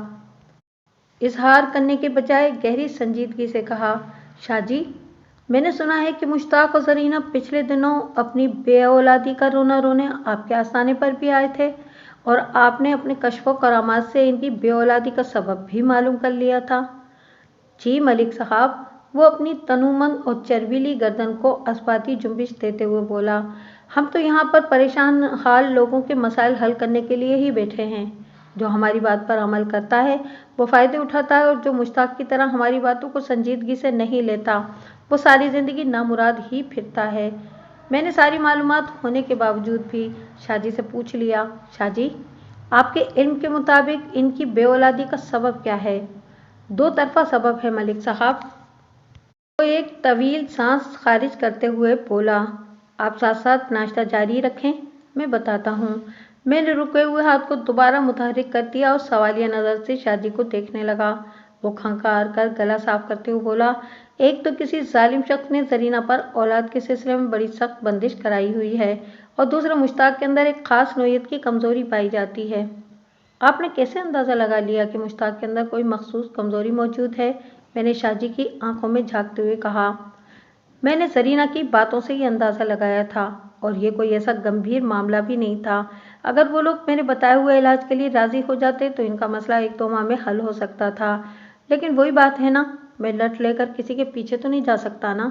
اظہار کرنے کے بجائے گہری سنجیدگی سے کہا، شاہ جی، میں نے سنا ہے کہ مشتاق اور زرینہ پچھلے دنوں اپنی بے اولادی کا رونا رونے آپ کے آستانے پر بھی آئے تھے، اور آپ نے اپنے کشف و کرامات سے ان کی بے اولادی کا سبب بھی معلوم کر لیا تھا۔ جی ملک صاحب، وہ اپنی تنومند اور چربیلی گردن کو اسباتی جنبش دیتے ہوئے بولا، ہم تو یہاں پر پریشان حال لوگوں کے مسائل حل کرنے کے لیے ہی بیٹھے ہیں۔ جو ہماری بات پر عمل کرتا ہے وہ فائدے اٹھاتا ہے، اور جو مشتاق کی طرح ہماری باتوں کو سنجیدگی سے نہیں لیتا وہ ساری زندگی نامراد ہی پھرتا ہے۔ میں نے ساری معلومات ہونے کے باوجود بھی شاہ جی سے پوچھ لیا، شاہ جی، آپ کے علم کے مطابق ان کی بے اولادی کا سبب کیا ہے؟ دو طرفہ سبب ہے ملک صاحب۔ وہ ایک طویل سانس خارج کرتے ہوئے بولا، آپ ساتھ ساتھ ناشتہ جاری رکھیں، میں بتاتا ہوں۔ میں نے رکے ہوئے ہاتھ کو دوبارہ متحرک کر دیا اور سوالیہ نظر سے شاہ جی کو دیکھنے لگا۔ وہ کھنکار کر گلا صاف کرتے ہوئے بولا، ایک تو کسی ظالم شخص نے زرینہ پر اولاد کے سلسلے میں بڑی سخت بندش کرائی ہوئی ہے، اور دوسرا مشتاق کے اندر ایک خاص نوعیت کی کمزوری پائی جاتی ہے۔ آپ نے کیسے اندازہ لگا لیا کہ مشتاق کے اندر کوئی مخصوص کمزوری موجود ہے؟ میں نے شاہ جی کی آنکھوں میں جھانکتے ہوئے کہا، میں نے زرینہ کی باتوں سے یہ اندازہ لگایا تھا، اور یہ کوئی ایسا گمبھیر معاملہ بھی نہیں تھا۔ اگر وہ لوگ میرے بتائے ہوئے علاج کے لیے راضی ہو جاتے تو ان کا مسئلہ ایک دو ماہ میں حل ہو سکتا تھا، لیکن وہی بات ہے نا، میں لٹ لے کر کسی کے پیچھے تو نہیں جا سکتا نا۔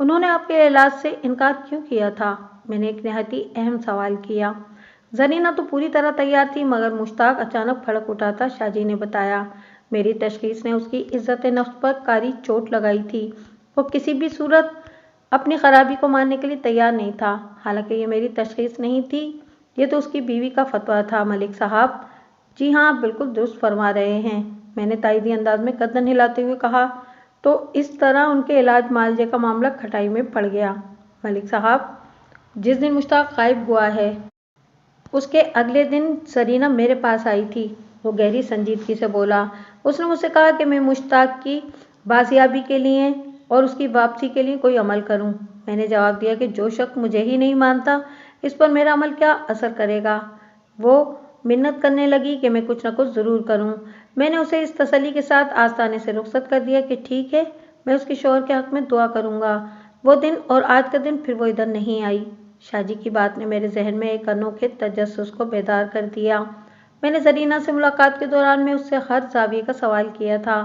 انہوں نے آپ کے علاج سے انکار کیوں کیا تھا؟ میں نے ایک نہایت اہم سوال کیا۔ زرینہ تو پوری طرح تیار تھی، مگر مشتاق اچانک بھڑک اٹھا تھا، شاہ جی نے بتایا۔ میری تشخیص نے اس کی عزت نفس پر کاری چوٹ لگائی تھی۔ وہ کسی بھی صورت اپنی خرابی کو ماننے کے لیے تیار نہیں تھا، حالانکہ یہ میری تشخیص نہیں تھی، یہ تو اس کی بیوی کا فتویٰ تھا ملک صاحب۔ جی ہاں، بالکل درست فرما رہے ہیں، میں نے تائیدی انداز میں گردن ہلاتے ہوئے کہا۔ تو اس طرح ان کے علاج معالجے کا معاملہ کھٹائی میں پڑ گیا۔ ملک صاحب، جس دن مشتاق غائب ہوا ہے اس کے اگلے دن زرینہ میرے پاس آئی تھی، وہ گہری سنجیدگی سے بولا۔ اس نے مجھ سے کہا کہ میں مشتاق کی بازیابی کے لیے اور اس کی واپسی کے لیے کوئی عمل کروں۔ میں نے جواب دیا کہ جو شخص مجھے ہی نہیں مانتا اس پر میرا عمل کیا اثر کرے گا۔ وہ منت کرنے لگی کہ میں کچھ نہ کچھ ضرور کروں۔ میں نے اسے اس تسلی کے ساتھ آستانے سے رخصت کر دیا کہ ٹھیک ہے، میں اس کے شوہر کے حق میں دعا کروں گا۔ وہ دن اور آج کا دن پھر وہ ادھر نہیں آئی۔ شاہ جی کی بات نے میرے ذہن میں ایک انوکھے تجسس کو بیدار کر دیا۔ میں نے زرینہ سے ملاقات کے دوران میں اس سے ہر زاویے کا سوال کیا تھا،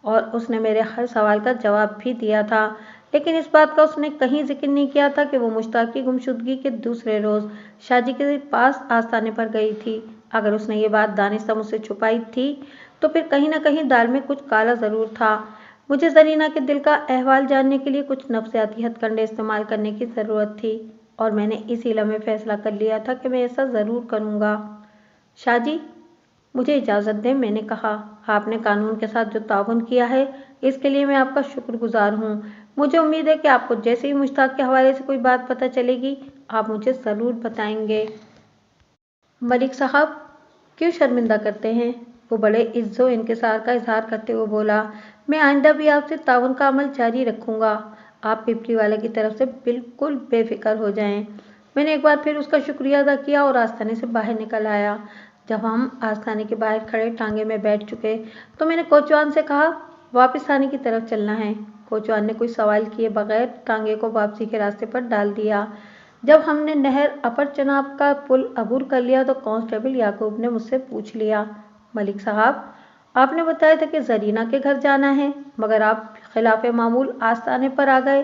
اور اس نے میرے ہر سوال کا جواب بھی دیا تھا، لیکن اس بات کا اس نے کہیں ذکر نہیں کیا تھا کہ وہ مشتاق کی گمشدگی کے دوسرے روز شاہ جی کے پاس آستانے پر گئی تھی۔ اگر اس نے یہ بات دانستہ مجھ سے چھپائی تھی تو پھر کہیں نہ کہیں دال میں کچھ کالا ضرور تھا۔ مجھے زرینہ کے دل کا احوال جاننے کے لیے کچھ نفسیاتی ہتھ کنڈے استعمال کرنے کی ضرورت تھی، اور میں نے اسی لمحے فیصلہ کر لیا تھا کہ میں ایسا ضرور کروں گا۔ شاہ جی، مجھے اجازت دیں، میں نے کہا، آپ نے قانون کے ساتھ جو تعاون کیا ہے اس کے لیے میں آپ کا شکر گزار ہوں۔ مجھے امید ہے کہ آپ کو جیسے ہی مشتاق کے حوالے سے کوئی بات پتہ چلے گی آپ مجھے ضرور بتائیں گے۔ ملک صاحب، کیوں شرمندہ کرتے ہیں؟ وہ بڑے عز و انکسار کا اظہار کرتے ہوئے بولا، میں آئندہ بھی آپ سے تعاون کا عمل جاری رکھوں گا، آپ پیپلی والے کی طرف سے بالکل بے فکر ہو جائیں۔ میں نے ایک بار پھر اس کا شکریہ ادا کیا اور آستانے سے باہر نکل آیا۔ جب ہم آستانے کے باہر کھڑے ٹانگے میں بیٹھ چکے تو میں نے کوچوان سے کہا، واپس تھانے کی طرف چلنا ہے۔ کوچوان نے کوئی سوال کیے بغیر ٹانگے کو واپسی کے راستے پر ڈال دیا۔ جب ہم نے نہر اپر چناب کا پل عبور کر لیا تو کانسٹیبل یعقوب نے مجھ سے پوچھ لیا، ملک صاحب، آپ نے بتایا تھا کہ زرینہ کے گھر جانا ہے، مگر آپ خلاف معمول آستانے پر آ گئے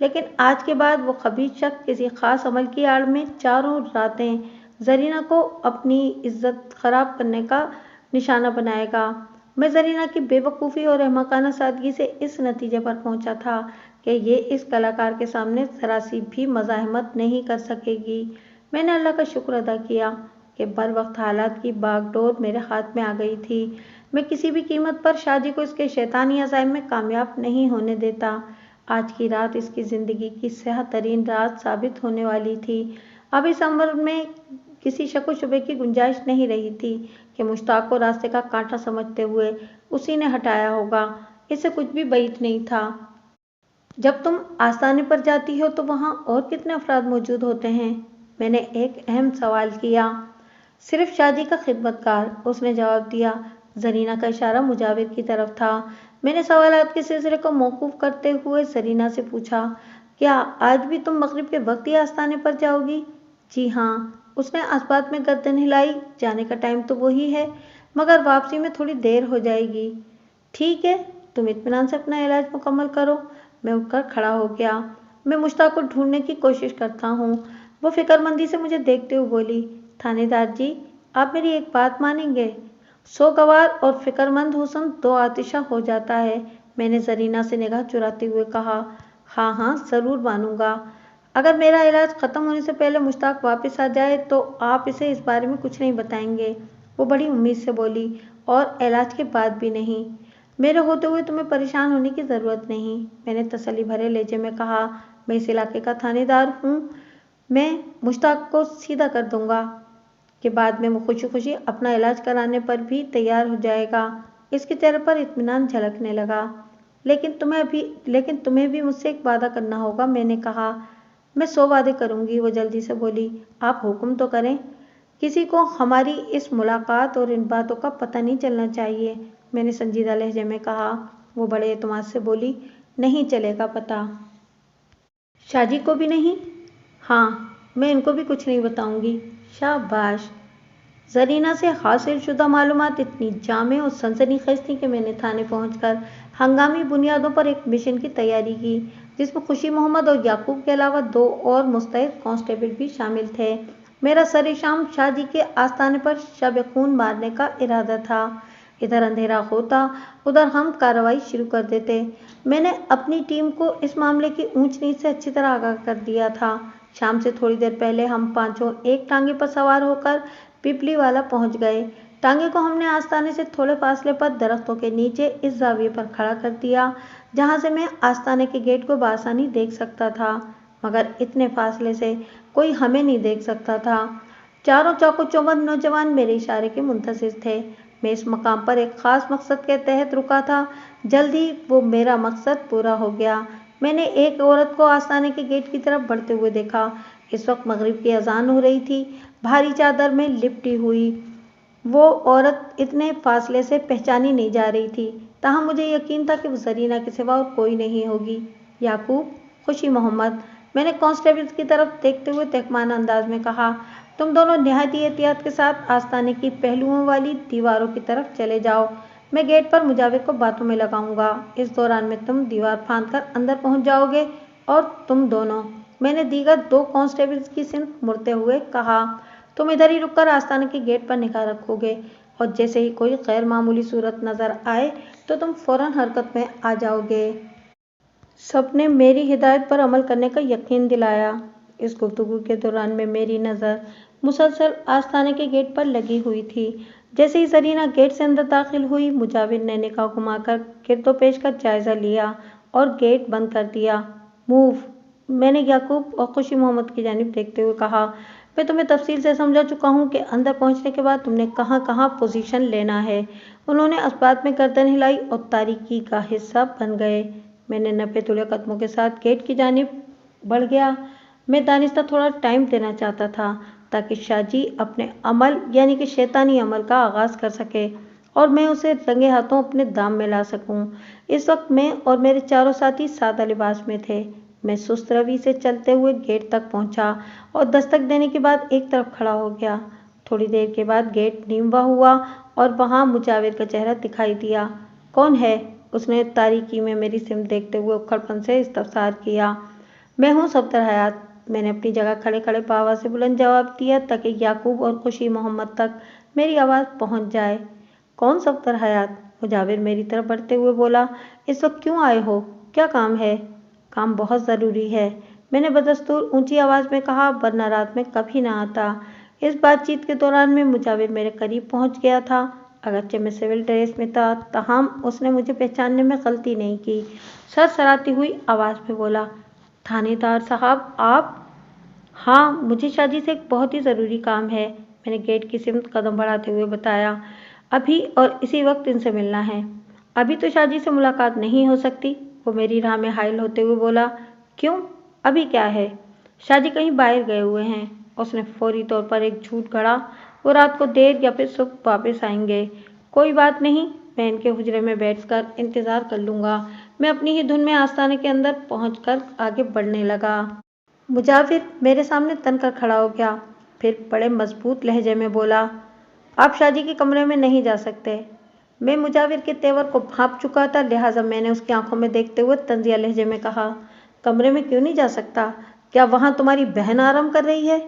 لیکن آج کے بعد وہ خبیث شخص کسی خاص عمل کی آڑ میں چاروں راتیں زرینہ کو اپنی عزت خراب کرنے کا نشانہ بنائے گا۔ میں زرینہ کی بے وقوفی اور احمقانہ سادگی سے اس نتیجے پر پہنچا تھا کہ یہ اس کلاکار کے سامنے ذرا سی بھی مزاحمت نہیں کر سکے گی۔ میں نے اللہ کا شکر ادا کیا کہ بروقت حالات کی باغ ڈور میرے ہاتھ میں آ گئی تھی۔ میں کسی بھی قیمت پر شاجی کو اس کے شیطانی عزائم میں کامیاب نہیں ہونے دیتا۔ آج کی رات اس کی زندگی کی سیاہ ترین رات ثابت ہونے والی تھی۔ اب اس امر میں کسی شک و شبے کی گنجائش نہیں رہی تھی کہ مشتاق کو راستے کا کانٹا سمجھتے ہوئے اسی نے ہٹایا ہوگا۔ اس سے کچھ بھی بعید نہیں تھا۔ جب تم آستانے پر جاتی ہو تو وہاں اور کتنے افراد موجود ہوتے ہیں؟ میں نے ایک اہم سوال کیا۔ صرف شاجی کا خدمتگار، اس نے جواب دیا۔ زرینہ کا اشارہ مجاور کی طرف تھا۔ میں نے سوالات کے سلسلے کو موقوف کرتے ہوئے زرینہ سے پوچھا، کیا آج بھی تم مغرب کے وقت ہی آستانے پر جاؤ گی؟ جی ہاں، اس نے اس بات میں گردن ہلائی۔ جانے کا ٹائم تو وہی ہے، مگر واپسی میں تھوڑی دیر ہو جائے گی۔ ٹھیک ہے، تم اطمینان سے اپنا علاج مکمل کرو۔ میں اٹھ کر کھڑا ہو گیا۔ میں مشتاق کو ڈھونڈنے کی کوشش کرتا ہوں۔ وہ فکر مندی سے مجھے دیکھتے ہوئے بولی، تھانے دار جی، آپ میری ایک بات مانیں گے؟ سوگوار اور فکر مند حسن دو آتشہ ہو جاتا ہے۔ میں نے زرینہ سے نگاہ چراتے ہوئے کہا، ہاں ہاں ضرور مانوں گا۔ اگر میرا علاج ختم ہونے سے پہلے مشتاق واپس آ جائے تو آپ اسے اس بارے میں کچھ نہیں بتائیں گے؟ وہ بڑی امید سے بولی، اور علاج کے بعد بھی نہیں؟ میرے ہوتے ہوئے تمہیں پریشان ہونے کی ضرورت نہیں، میں نے تسلی بھرے لہجے میں کہا۔ میں اس علاقے کا تھانے دار ہوں، میں مشتاق کو سیدھا کر دوں گا کہ بعد میں وہ خوشی خوشی اپنا علاج کرانے پر بھی تیار ہو جائے گا۔ اس کے چہرے پر اطمینان جھلکنے لگا۔ لیکن تمہیں بھی مجھ سے ایک وعدہ کرنا ہوگا، میں نے کہا۔ میں 100 وعدے کروں گی، وہ جلدی سے بولی۔ آپ حکم تو کریں۔ کسی کو ہماری اس ملاقات اور ان باتوں کا پتہ نہیں چلنا چاہیے، میں نے سنجیدہ لہجے میں کہا۔ وہ بڑے اعتماد سے بولی، نہیں چلے گا پتہ۔ شاجی کو بھی نہیں؟ ہاں، میں ان کو بھی کچھ نہیں بتاؤں گی۔ شاباش۔ زرینہ سے حاصل شدہ معلومات اتنی جامع اور سنسنی خیز تھیں کہ میں نے تھانے پہنچ کر ہنگامی بنیادوں پر ایک مشن کی تیاری کی، جس میں خوشی محمد اور یعقوب کے علاوہ 2 اور مستعد کانسٹیبل بھی شامل تھے۔ میرا سر شام شاجی کے آستانے پر شب خون مارنے کا ارادہ تھا۔ ادھر اندھیرا ہوتا، ادھر ہم کارروائی شروع کر دیتے۔ میں نے اپنی ٹیم کو اس معاملے کی اونچ نیچ سے اچھی طرح آگاہ کر دیا تھا۔ شام سے تھوڑی دیر پہلے ہم پانچوں ایک ٹانگے پر سوار ہو کر پیپلی والا پہنچ گئے۔ ٹانگے کو ہم نے آستانے سے تھوڑے فاصلے پر درختوں کے نیچے اس زاویے پر کھڑا کر دیا جہاں سے میں آستانے کے گیٹ کو بآسانی دیکھ سکتا تھا، مگر اتنے فاصلے سے کوئی ہمیں نہیں دیکھ سکتا تھا۔ چاروں چاق و چوبند نوجوان میرے اشارے کے منتظر تھے۔ میں اس مقام پر ایک خاص مقصد کے تحت رکا تھا۔ جلد ہی وہ میرا مقصد پورا ہو گیا۔ میں نے ایک عورت کو آستانے کے گیٹ کی طرف بڑھتے ہوئے دیکھا۔ اس وقت مغرب کی اذان ہو رہی تھی۔ بھاری چادر میں لپٹی ہوئی وہ عورت اتنے فاصلے سے پہچانی نہیں جا رہی تھی، تاہم مجھے یقین تھا کہ وہ زرینہ کے سوا اور کوئی نہیں ہوگی۔ یعقوب، خوشی محمد، میں نے کانسٹیبلز کی طرف دیکھتے ہوئے تحقیرانہ انداز میں کہا، تم دونوں نہایت احتیاط کے ساتھ آستانے کی پہلوؤں والی دیواروں کی طرف چلے جاؤ۔ میں گیٹ پر مجاور کو باتوں میں لگاؤں گا۔ اس دوران میں تم دیوار پھاند کر اندر پہنچ جاؤ گے، اور تم دونوں، میں نے دیگر 2 کانسٹیبلز کی سمت مڑتے ہوئے کہا، تم ادھر ہی رک کر آستانے کے گیٹ پر نگاہ رکھو گے، اور جیسے ہی کوئی غیر معمولی صورت نظر آئے تو تم فوراً حرکت میں آ جاؤ گے۔ سب نے میری ہدایت پر عمل کرنے کا یقین دلایا۔ اس گفتگو کے دوران میں میری نظر مسلسل آستانے کے گیٹ پر لگی ہوئی تھی۔ جیسے ہی زرینہ گیٹ سے اندر داخل ہوئی، مجاور نے نگاہ گھما کر گرد و پیش کا جائزہ لیا اور گیٹ بند کر دیا۔ موو، میں نے یعقوب اور خوشی محمد کی جانب دیکھتے ہوئے کہا، میں تمہیں تفصیل سے سمجھا چکا ہوں کہ اندر پہنچنے کے بعد تم نے کہاں کہاں پوزیشن لینا ہے۔ انہوں نے اس بات میں گردن ہلائی اور تاریکی کا حصہ بن گئے۔ میں نے نپے تلے قدموں کے ساتھ گیٹ کی جانب بڑھ گیا۔ میں دانستہ تھوڑا ٹائم دینا چاہتا تھا تاکہ شاجی اپنے عمل یعنی کہ شیطانی عمل کا آغاز کر سکے اور میں اسے رنگے ہاتھوں اپنے دام میں لا سکوں۔ اس وقت میں اور میرے چاروں ساتھی سادہ لباس میں تھے۔ میں سست روی سے چلتے ہوئے گیٹ تک پہنچا اور دستک دینے کے بعد ایک طرف کھڑا ہو گیا۔ تھوڑی دیر کے بعد گیٹ نیم ہوا اور وہاں مجاور کا چہرہ دکھائی دیا۔ کون ہے؟ اس نے تاریکی میں میری سمت دیکھتے ہوئے اکھڑ پن سے استفسار کیا۔ میں ہوں صفدر حیات۔ میں نے اپنی جگہ کھڑے کھڑے پاوا سے بلند جواب دیا تاکہ یعقوب اور خوشی محمد تک میری آواز پہنچ جائے۔ کون صفدر حیات؟ مجاور میری طرف بڑھتے ہوئے بولا۔ اس وقت کیوں آئے ہو؟ کیا کام ہے؟ کام بہت ضروری ہے، میں نے بدستور اونچی آواز میں کہا، ورنہ رات میں کبھی نہ آتا۔ اس بات چیت کے دوران میں مجاور میرے قریب پہنچ گیا تھا۔ اگرچہ میں سول ڈریس میں تھا، تاہم اس نے مجھے پہچاننے میں غلطی نہیں کی۔ سرسراتی ہوئی آواز میں بولا، تھانے دار صاحب آپ؟ ہاں، مجھے شاجی سے ایک بہت ہی ضروری کام ہے، میں نے گیٹ کی سمت قدم بڑھاتے ہوئے بتایا۔ ابھی اور اسی وقت ان سے ملنا ہے۔ ابھی تو شاجی سے ملاقات نہیں ہو سکتی، وہ میری راہ میں حائل ہوتے ہوئے بولا۔ کیوں؟ ابھی کیا ہے؟ شاجی کہیں باہر گئے ہوئے ہیں، اس نے فوری طور پر ایک جھوٹ گھڑا۔ وہ رات کو دیر یا پھر صبح واپس آئیں گے۔ کوئی بات نہیں، میں ان کے حجرے میں بیٹھ کر انتظار کر لوں گا۔ میں اپنی ہی دھن میں آستانے کے اندر پہنچ کر آگے بڑھنے لگا۔ مجاور میرے سامنے تن کر کھڑا ہو گیا، پھر بڑے مضبوط لہجے میں بولا، آپ شاجی کے کمرے میں نہیں جا سکتے۔ میں مجاور کے تیور کو بھانپ چکا تھا، لہٰذا میں نے اس کی آنکھوں میں دیکھتے ہوئے طنزیہ لہجے میں کہا، کمرے میں کیوں نہیں جا سکتا؟ کیا وہاں تمہاری بہن آرام کر رہی ہے؟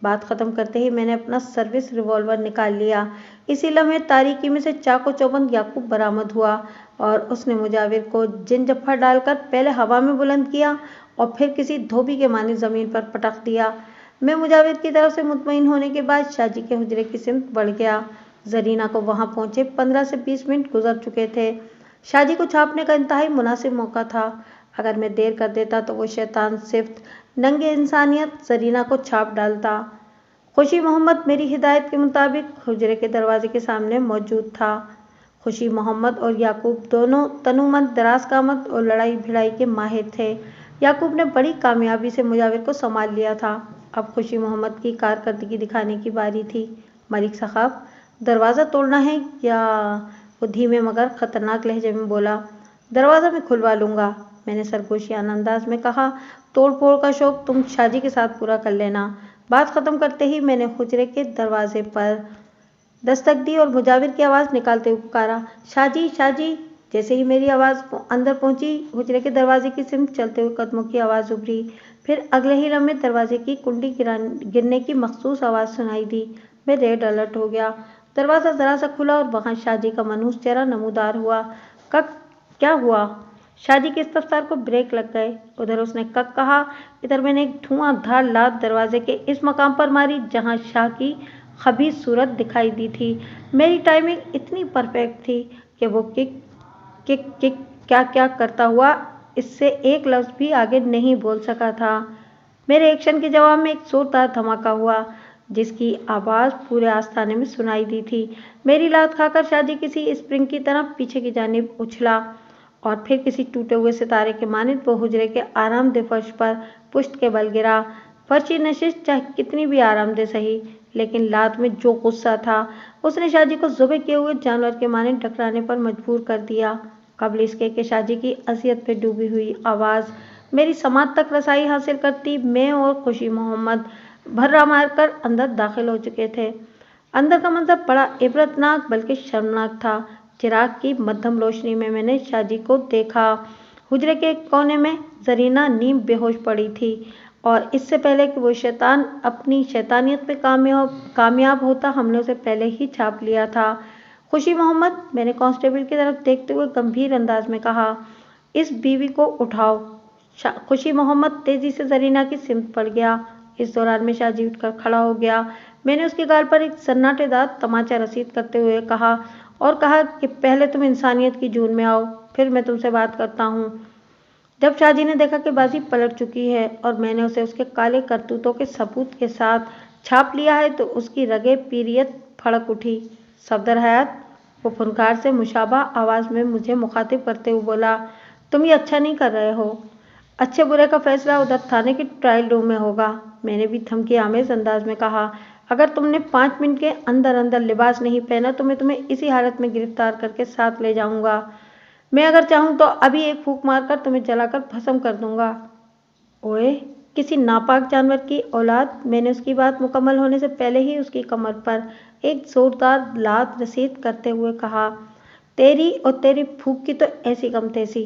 بات ختم کرتے ہی میں نے اپنا سروس ریوالور نکال لیا۔ اسی لمحے تاریکی میں سے چاقو چوبند یعقوب برآمد ہوا اور اس نے مجاور کو جن جفا ڈال کر پہلے ہوا میں بلند کیا اور پھر کسی دھوبی کے مانند زمین پر پٹک دیا۔ میں مجاور کی طرف سے مطمئن ہونے کے بعد شاجی کے حجرے کی سمت بڑھ گیا۔ زرینہ کو وہاں پہنچے 15 سے 20 منٹ گزر چکے تھے۔ شاجی کو چھاپنے کا انتہائی مناسب موقع تھا۔ اگر میں دیر کر دیتا تو وہ شیطان صفت ننگے انسانیت زرینہ کو چھاپ ڈالتا۔ خوشی محمد میری ہدایت کے مطابق حجرے کے دروازے کے سامنے موجود تھا۔ خوشی محمد اور یعقوب دونوں تنومند، دراز قامت اور لڑائی بھڑائی کے ماہر تھے۔ یعقوب نے بڑی کامیابی سے مجاور کو سنبھال لیا تھا۔ اب خوشی محمد کی کارکردگی دکھانے کی باری تھی۔ ملک صاحب، دروازہ توڑنا ہے یا؟ وہ دھیمے مگر خطرناک لہجے میں بولا۔ دروازہ میں کھلوا لوں گا، میں نے سرگوشیانہ انداز میں کہا۔ توڑ پھوڑ کا شوق تم شاجی کے ساتھ پورا کر لینا۔ بات ختم کرتے ہی میں نے حجرے کے دروازے پر دستک دی اور مجاور کی آواز نکالتے ہوئے پکارا، شاجی، شاجی! جیسے ہی میری آواز اندر پہنچی، حجرے کے دروازے کی سمت چلتے ہوئے قدموں کی آواز ابھری، پھر اگلے ہی لمحے دروازے کی کنڈی گرنے کی مخصوص آواز سنائی دی۔ میں ریڈ الرٹ ہو گیا۔ دروازہ ذرا سا کھلا اور وہاں شاجی کا منحوس چہرہ نمودار ہوا۔ کک! کیا ہوا؟ شاجی کے استفسار کو بریک لگ گئے۔ ادھر اس نے کک کہا، ادھر میں نے ایک دھواں دھار لات دروازے کے اس مقام پر ماری جہاں شاہ کی خبیث صورت دکھائی دی تھی۔ میری ٹائمنگ اتنی پرفیکٹ تھی کہ وہ کک کک کک کیا کیا کرتا ہوا اس سے ایک لفظ بھی آگے نہیں بول سکا تھا۔ میرے ایکشن کے جواب میں ایک زوردار دھماکہ ہوا جس کی آواز پورے آستانے میں سنائی دی تھی۔ میری لات کھا کر شاجی کسی اسپرنگ کی طرح پیچھے کی جانب اچھلا اور پھر کسی ٹوٹے ہوئے ستارے کے مانند وہ حجرے کے آرام دہ فرش پر پشت کے بل گرا۔ فرشی نشست چاہے کتنی بھی آرام دہ سہی، لیکن لات میں جو غصہ تھا اس نے شاجی کو ذبح کیے ہوئے جانور کے مانند ٹکرانے پر مجبور کر دیا۔ قبل اس کے کہ شاجی کی اذیت میں ڈوبی ہوئی آواز میری سماعت تک رسائی حاصل کرتی، میں اور خوشی محمد بھرا مار کر اندر داخل ہو چکے تھے۔ اندر کا منظر بڑا عبرت ناک بلکہ شرمناک تھا۔ چراغ کی مدھم روشنی میں نے شاجی کو دیکھا۔ حجرے کے ایک کونے میں زرینہ نیم بے ہوش پڑی تھی اور اس سے پہلے کہ وہ شیطان اپنی شیطانیت میں کامیاب ہوتا، ہم نے اسے پہلے ہی چھاپ لیا تھا۔ خوشی محمد، میں نے کانسٹیبل کی طرف دیکھتے ہوئے گمبھیر انداز میں کہا، اس بیوی کو اٹھاؤ۔ خوشی محمد تیزی سے زرینہ کی سمت بڑھ گیا۔ اس دوران میں شاجی اٹھ کر کھڑا ہو گیا۔ میں نے اس کے گال پر ایک سناٹے دار تماچا رسید کرتے ہوئے کہا کہ پہلے تم انسانیت کی جون میں آؤ، پھر میں تم سے بات کرتا ہوں۔ جب شاجی نے دیکھا کہ بازی پلٹ چکی ہے اور میں نے اسے اس کے کالے کرتوتوں کے ثبوت کے ساتھ چھاپ لیا ہے تو اس کی رگیں پیریت پھڑک اٹھی۔ صفدر حیات، وہ فنکار سے مشابہ آواز میں مجھے مخاطب کرتے ہوئے بولا، تم یہ اچھا نہیں کر رہے ہو۔ اچھے برے کا فیصلہ ادھر تھانے کے ٹرائل روم میں ہوگا، میں نے بھی دھمکی آمیز انداز میں کہا۔ اگر تم نے 5 منٹ کے اندر لباس نہیں پہنا تو میں تمہیں اسی حالت میں گرفتار کر کے ساتھ لے جاؤں گا۔ میں اگر چاہوں تو ابھی ایک پھونک مار کر تمہیں جلا کر بھسم کر دوں گا۔ اوئے کسی ناپاک جانور کی اولاد! میں نے اس کی بات مکمل ہونے سے پہلے ہی اس کی کمر پر ایک زوردار لات رسید کرتے ہوئے کہا، تیری اور تیری پھونک کی تو ایسی کم تیسی۔